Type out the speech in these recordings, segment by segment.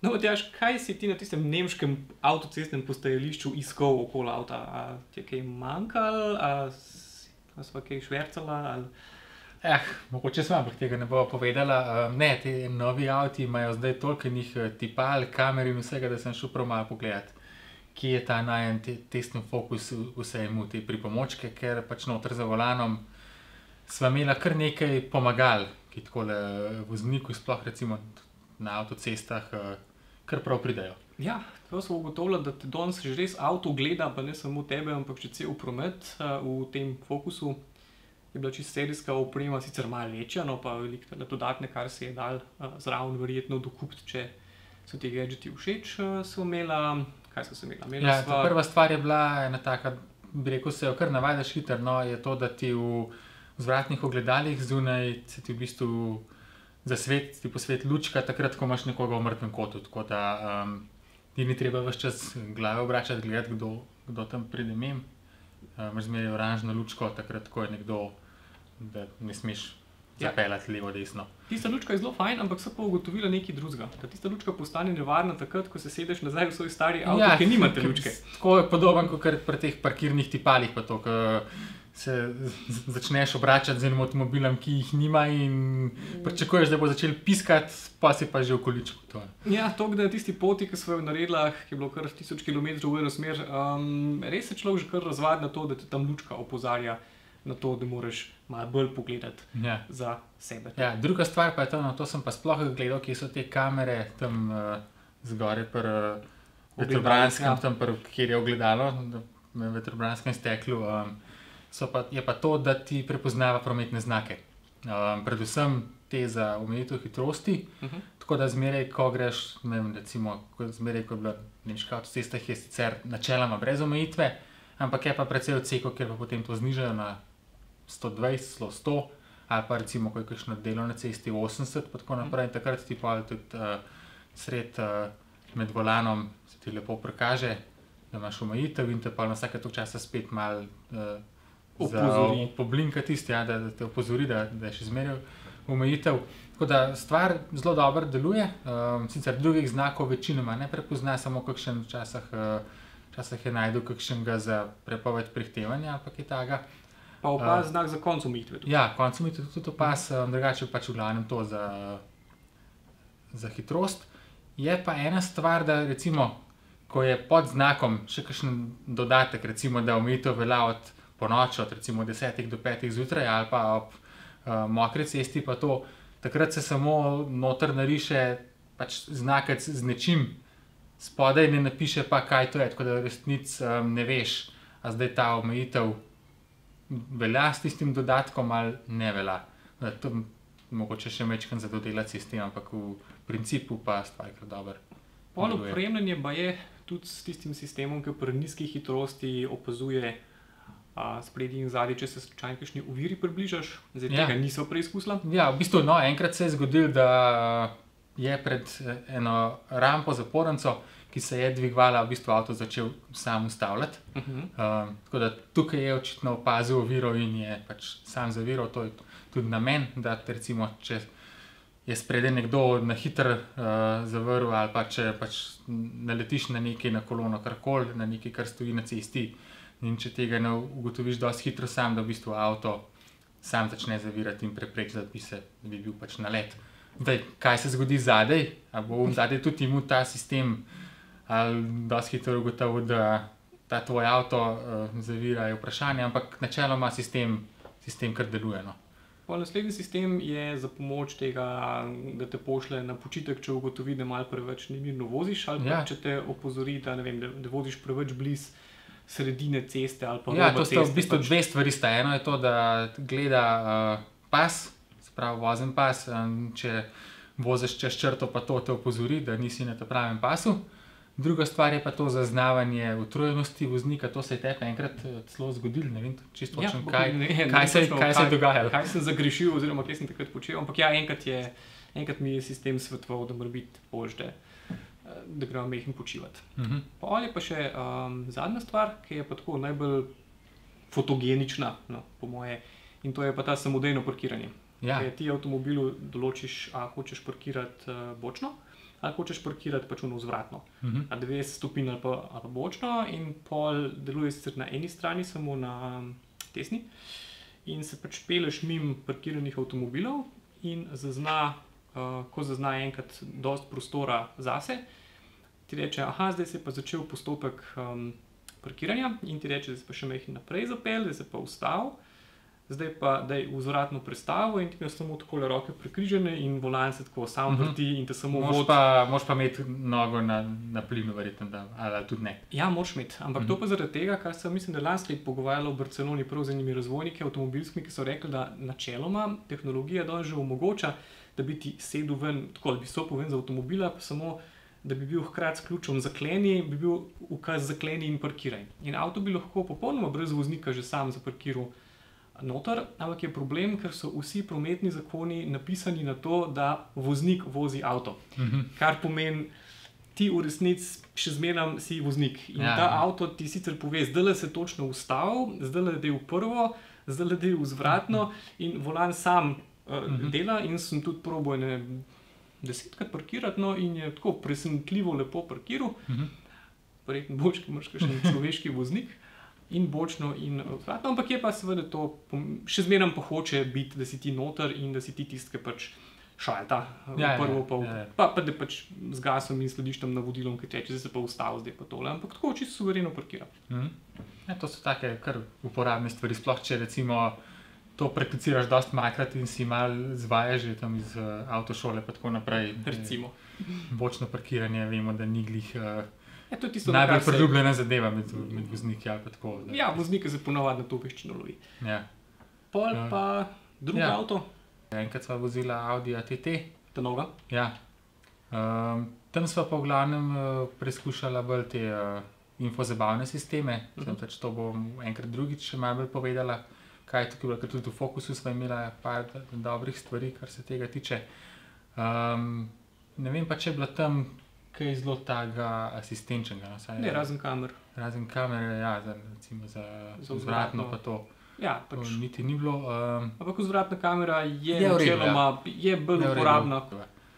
No, Matjaž, kaj si ti na tistem nemškem avtocestnem postajališču iskal okoli avta? A ti je kaj manjkalo, a sva kaj švercala? Mogoče sva, ampak tega ne bova povedala. Ne, ti novi avti imajo zdaj toliko enih tipal, kamer in vsega, da sem šel prav malo pogledat, kje je ta najen testni fokus vsemu te pripomočke, ker pač noter za volanom sva imela kar nekaj pomagal, ki takole vozniku sploh recimo na avtocestah kar prav pridejo. Ja, to smo ugotovili, da te danes že res avto gleda, pa ne samo tebe, ampak še cel promet v tem fokusu. Je bila čisto serijska oprema, sicer malo večja, no pa veliko dodatne, kar se je dal zraven verjetno dokupiti, če so ti gadgeti všeč, so imela. Kaj so se imela? Ja, prva stvar je bila ena taka, bi rekel, se jo kar navadiš hitro, no, je to, da ti v vzvratnih ogledalih zunaj se ti v bistvu ti posveti lučka, takrat, ko imaš nekoga v mrtvem kotu, tako da ti ni treba ves čas glave obračati, gledati, kdo tam pride mimo. Imaš zmeraj oranžno lučko, takrat, ko je nekdo, da ne smeš zapeljati levo, desno. Tista lučka je zelo fajn, ampak so pa ugotovila nekaj drugega. Da tista lučka postane nevarna takrat, ko se sedeš nazaj v svoj stari avto, ki nima te lučke. Tako je podoben, kot pri teh parkirnih tipalih pa to, ko se začneš obračati z enim avtomobilom, ki jih nima in pričakuješ, da bo začel piskati, pa si pa že v količku. Ja, to, da tisti poti, ki so jo naredila, ki je bilo kar 1000 kilometrov v eno smer, res se človek že kar razvadi na to, da te tam lučka opozarja na to, da moraš malo bolj pogledati za sebe. Ja, druga stvar pa je to, to sem pa sploh gledal, kje so te kamere tam zgoraj pri vetrobranskem, tam kjer je ogledalo, v vetrobranskem steklu, je pa to, da ti prepoznava prometne znake. Predvsem te za omejitev hitrosti, tako da zmeraj, ko greš, ne vem, recimo, zmeraj, ko je bila nemška avtocesta, je sicer načeloma brez omejitve, ampak je pa precej odsekov, kjer pa potem to znižajo na 120, 100, ali pa recimo, ko je kakšno delo na cesti 80, pa tako naprej, in takrat ti pa tudi sred med volanom se ti lepo prikaže, da imaš omejitev in te pa na vsake toliko časa spet malo poblinka tisti, da te opozori, da je še zmeraj omejitev. Tako da stvar zelo dobro deluje, sicer drugih znakov večinoma ne prepozna, samo kakšen včasih je najdel kakšnega za prepoved prehitevanja, ampak je takega. Pa opaz znak za konec omejitve. Ja, konec omejitve tudi opaz, drugače pač v glavnem to za hitrost. Je pa ena stvar, da recimo, ko je pod znakom še kakšen dodatek, recimo, da omejitev velja od ponoči, od recimo 10 do 5 zjutraj ali pa ob mokri cesti, pa to, takrat se samo noter nariše pač znakec z nečim, spodaj ne napiše pa, kaj to je, tako da v resnici ne veš, a zdaj ta omejitev velja s tistim dodatkom ali ne velja. To mogoče še majčkeno za dodelati sistem, ampak v principu pa stvar kar dobro. Polno opremljanje pa je tudi s tistim sistemom, ki pri nizki hitrosti opazuje spredi in zadnji, če se slučajno kakšni oviri približaš. Zdaj tega niso preizkusila. Ja, v bistvu, enkrat se je zgodilo, da je pred eno rampo zaporenco, ki se je dvigovala, v bistvu avto začel sam ustavljati. Tako da tukaj je očitno opazil oviro in je pač sam zaviral. To je tudi namen, da recimo, če je spredaj nekdo na hitro zavrl ali pa če pač naletiš na nekaj, na kolono, karkoli, na nekaj, kar stoji na cesti, in če tega ne ugotoviš dosti hitro sam, da v bistvu avto sam začne zavirati in prepreči, da bi bil pač nalet. Zdaj, kaj se zgodi zadaj? Ali bo zadaj tudi imel ta sistem ali dosti hitro ugotovil, da ta tvoj avto zavira, je vprašanje, ampak načeloma sistem kar deluje. Naslednji sistem je za pomoč tega, da te pošlje na počitek, če ugotovi, da malo preveč nemirno voziš, ali pa če te opozori, da voziš preveč blizu sredine ceste ali pa roba ceste. Ja, to sta v bistvu dve stvari. Eno je to, da gleda pas, se pravi vozen pas, če voziš čez črto, pa to te opozori, da nisi na ta pravem pasu. Druga stvar je pa to zaznavanje utrujenosti voznika, to se je tebi enkrat celo zgodilo, ne vem čisto točno, kaj se je dogajalo. Kaj sem zagrešil oziroma kaj sem takrat počel, ampak ja, enkrat mi je sistem svetoval, da mora biti boljše, da gremo mehko počivati. Pol je pa še zadnja stvar, ki je pa tako najbolj fotogenična, po moje, in to je pa ta samodejno parkiranje. Ti avtomobilu določiš, a hočeš parkirati bočno ali hočeš parkirati pač vzvratno, na 90 stopinj ali pa bočno, in pol deluje sicer na eni strani, samo na desni, in se pač peleš mimo parkiranih avtomobilov in ko zazna enkrat dosti prostora zase, ti reče, aha, zdaj se je pa začel postopek parkiranja, in ti reče, da se pa še majhen naprej zapel, da se pa ustavil, zdaj pa daj vzvratno prestavo, in ti imaš samo takole roke prekrižene in volan se tako sam vrti in te samo vodi. Moraš pa imeti nogo na plinu, verjetno, ali tudi ne. Ja, moraš imeti, ampak to pa zaradi tega, kar sem mislim, da lansko leto pogovarjala v Barceloni prav z enimi razvojniki avtomobilskimi, ki so rekli, da načeloma tehnologija danes že omogoča, da bi ti sedel ven, tako da bi stopil ven z avtomobila, pa samo da bi bil hkrati s ključem zakleni, bi bil ukaz zakleni in parkiraj. In avto bi lahko popolnoma brez voznika že sam zaparkiral noter, ampak je problem, ker so vsi prometni zakoni napisani na to, da voznik vozi avto. Kar pomeni, ti v resnici še zmeraj si voznik. In ta avto ti sicer pove, zdaj se točno ustavil, zdaj je v prvo, zdaj je vzvratno in volan sam dela, in sem tudi probal 10krat parkirati, no, in je tako presenetljivo lepo parkiral. Verjetno boljši, ker imaš kakšen človeški voznik. In bočno in vzvratno, ampak je pa seveda to, še zmeraj pa hoče biti, da si ti noter in da si ti tisti, ki pač šalta prvo, pa da pač z gasom in slediš tam navodilom, ki teče, zdaj se pa ustavi, zdaj pa tole, ampak tako čisto suvereno parkira. To so take kar uporabne stvari, sploh če recimo to prakticiraš dosti malkrat in si malo zvajaš že tam iz avtošole pa tako naprej. Recimo. Bočno parkiranje, vemo, da ni glih to je tisto, najbolj priljubljena zadeva med vozniki ali pa tako. Ja, voznike se ponovadi na to veščino lovi. Pol pa drugi avto. Enkrat sva vozila Audi TT. Ta nova? Ja. Tam sva pa v glavnem preizkušala bolj te infozabavne sisteme. To bom enkrat drugič še malo bolj povedala, kaj je tukaj bilo, ker tudi v Focusu sva imela par dobrih stvari, kar se tega tiče. Ne vem pa, če je bila tam kaj zelo takega asistenčnega. Ne, razen kamer. Razen kamere, ja, recimo za vzvratno pa to. Ja, pač. To niti ni bilo. Ampak vzvratna kamera je načeloma bolj uporabna.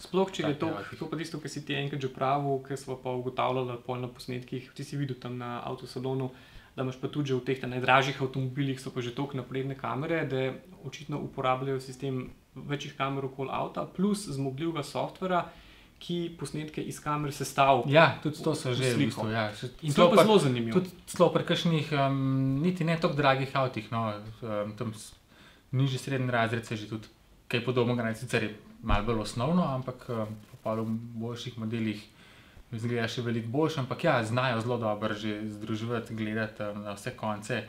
Sploh, če je to pa tisto, kar si ti enkrat že pravil, ker smo pa ugotavljali pol na posnetkih, ti si videl tam na avtosalonu, da imaš pa tudi že v teh najdražjih avtomobilih so pa že toliko napredne kamere, da očitno uporabljajo sistem večjih kamer okoli avta, plus zmogljivega softvera, ki posnetke iz kamer sestavlja. Ja, tudi to so že v bistvu. Ja. In to je pa zelo zanimivo. Tudi celo pri kakšnih niti ne toliko dragih avtih, no, tam nižji srednji razred se že tudi kaj podobnega, sicer je malo bolj osnovno, ampak pa v boljših modelih izgleda še veliko boljše, ampak ja, znajo zelo dobro že združevati, gledati na vse konce,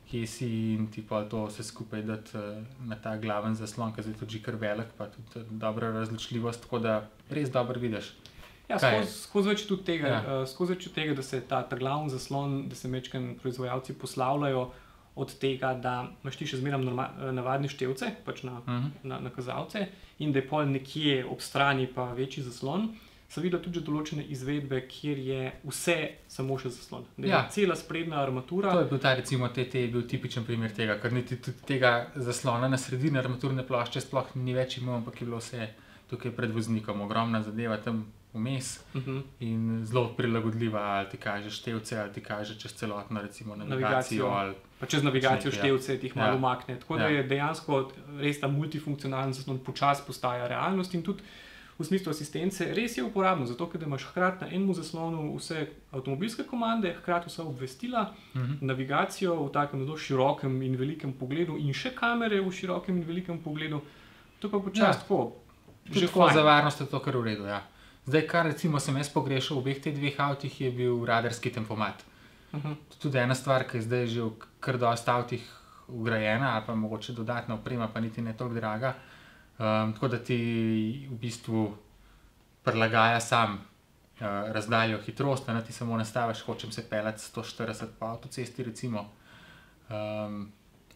kje si in ti pa to vse skupaj dati na ta glaven zaslon, ki je tudi že kar velik, pa tudi dobra razločljivost, tako da res dobro vidiš. Ja, skozi več tudi tega, da se ta glaven zaslon, da se majčkeno proizvajalci poslavljajo od tega, da imaš ti še zmeraj navadne števce, pač na kazalce, in da je pol nekje ob strani pa večji zaslon. Sem videl tudi določene izvedbe, kjer je vse samo še zaslon. Da je cela sprednja armatura. To je bil ta, recimo, TT je bil tipičen primer tega, ker niti tudi tega zaslona na sredini armaturne plošče sploh ni več imel, ampak je bilo vse tukaj pred voznikom, ogromna zadeva tam vmes in zelo prilagodljiva, ali ti kaže števce, ali ti kaže čez celotno, recimo, navigacijo. Pa čez navigacijo števce ti jih malo umakne. Tako da je dejansko res ta multifunkcionalen zaslon počasi postaja realnost in tudi v smislu asistence res je uporabno, zato ker imaš hkrati na enem zaslonu vse avtomobilske komande, hkrati vsa obvestila, navigacijo v takem zelo širokem in velikem pogledu in še kamere v širokem in velikem pogledu. To pa počasi tako. Že za varnost je to kar v redu, ja. Zdaj, kar recimo sem jaz pogrešal v obeh teh dveh avtih, je bil radarski tempomat. Tudi ena stvar, ki je zdaj že v kar dosti avtih vgrajena, ali pa mogoče dodatna oprema, pa niti ne toliko draga. Tako da ti v bistvu prilagaja sam razdaljo, hitrost, ti samo nastaviš, hočem se peljati 140 po avtocesti recimo.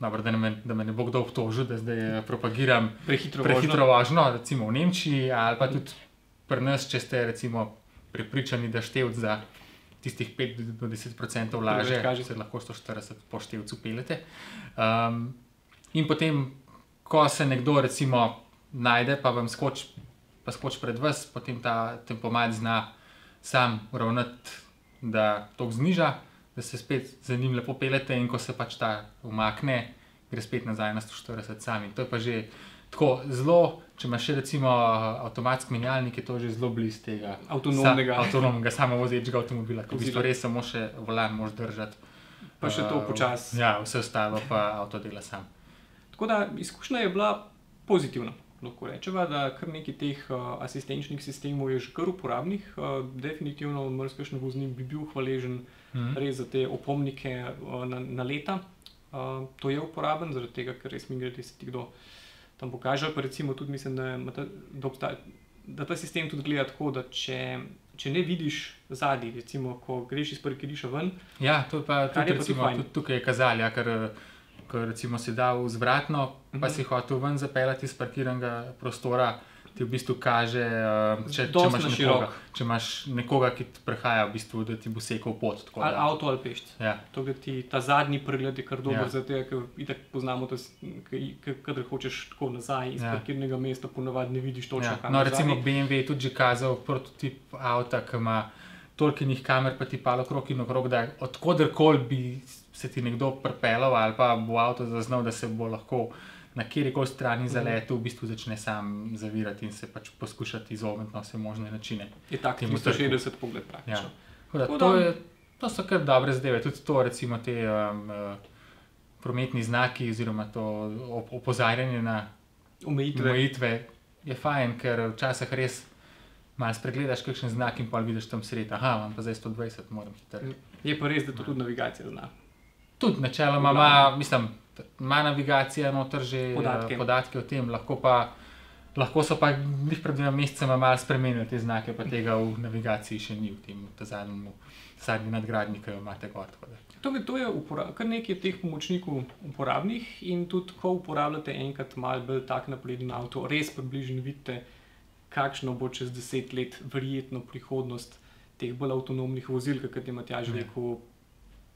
Dobro, da me ne bo kdo obtožil, da zdaj propagiram prehitro vožnjo, recimo v Nemčiji, ali pa tudi pri nas, če ste recimo prepričani, da števc za tistih 5-10% laže, se lahko 140 po števcu peljete. In potem, ko se nekdo recimo najde, pa vam skoči pa skoči pred vas, potem ta tempomat zna sam uravnati, da to zniža, da se spet za njim lepo pelete in ko se pač ta umakne, gre spet nazaj na 140 sami. To je pa že tako zelo, če imaš še recimo avtomatski menjalnik, je to že zelo blizu tega avtonomnega samovozečega avtomobila, ko v bistvu res samo še volan moraš držati. Pa še to počasi. Ja, vse ostalo pa avto dela sam. Tako da izkušnja je bila pozitivna. Lahko rečeva, da kar nekaj teh asistenčnih sistemov je že kar uporabnih. Definitivno marsikakšen voznik bi bil hvaležen res za te opomnike na leta. To je uporaben, zaradi tega, ker res mi gre, da se ti kdo tam pokaže. Pa recimo tudi mislim, da ta sistem tudi gleda tako, da če ne vidiš zadaj, recimo, ko greš iz parkirišča ven. Ja, to pa tudi recimo tudi tukaj je kazali, ja, ker recimo si dal vzvratno, pa si hotel ven zapeljati iz parkiranega prostora, ti v bistvu kaže, če imaš nekoga, ki prehaja v bistvu, da ti bo sekal pot. Ali avto ali pešč. Ja. To, da ti ta zadnji pregled je kar dober, zato ker itak poznamo to, kadar hočeš tako nazaj iz parkirnega mesta, ponavadi ne vidiš točno kam. No, recimo BMW je tudi že kazal prototip avta, ki ima tolkinih kamer, pa ti palo okrog in okrog, da odkoderkoli bi se ti nekdo pripeljal ali pa bo avto zaznal, da se bo lahko na kjerikoli strani zaletel, v bistvu začne sam zavirati in se pač poskušati izogniti na vse možne načine. Je tak 360 pogled praktično. Ja. To so kar dobre zadeve. Tudi to, recimo te prometni znaki oziroma to opozarjanje na omejitve je fajn, ker včasih res malo spregledaš kakšen znak in pa vidiš tam sredi, aha, imam pa zdaj 120, moram hitro. Je pa res, da to tudi navigacija zna. Tudi načeloma ima navigacija noter že podatke o tem, lahko so pa njih pred 2 mesecema malo spremenili te znake, pa tega v navigaciji še ni v tem zadnji nadgradnji, ki jo imate gor. To je kar nekaj teh pomočnikov uporabnih in tudi ko uporabljate enkrat malo bolj tak napreden avto, res približno vidite, kakšno bo čez 10 let verjetno prihodnost teh bolj avtonomnih vozil, kakor je Matjaž rekel,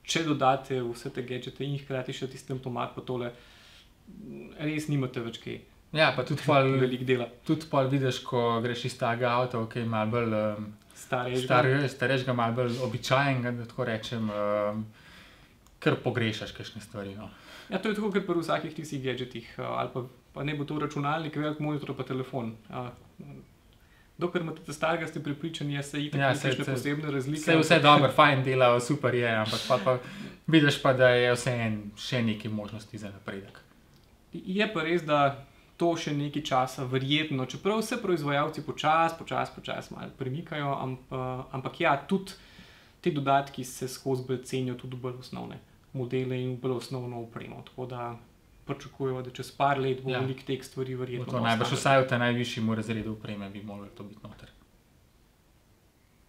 če dodate vse te gadgete in hkrati še tisti tempomat, pa tole res nimate več kaj. Ja, pa tudi veliko dela. Tudi pol vidiš, ko greš iz tega avta, ki je malo bolj starejšega, malo bolj običajenega, da tako rečem, kar pogrešaš kakšne stvari. No. Ja, to je tako, ker pri vsakih tistih gadgetih, ali pa ne bo to računalnik, velik monitor pa telefon. Dokler imate te starega, ste prepričani, se itak nekaj posebne razlike. Vse dobro, fajn dela, super je, ampak pa vidiš pa, da je še nekaj možnosti za napredek. Je pa res, da to še nekaj časa verjetno, čeprav vse proizvajalci počas malo premikajo, ampak ja, tudi te dodatki se skozi bolj cenijo tudi bolj osnovne modele in bolj osnovno opremo, tako da pričakujejo, da čez par let bo veliko teh stvari verjetno. Najbrž vsaj v ta najvišjemu razredu opreme bi moralo to biti noter.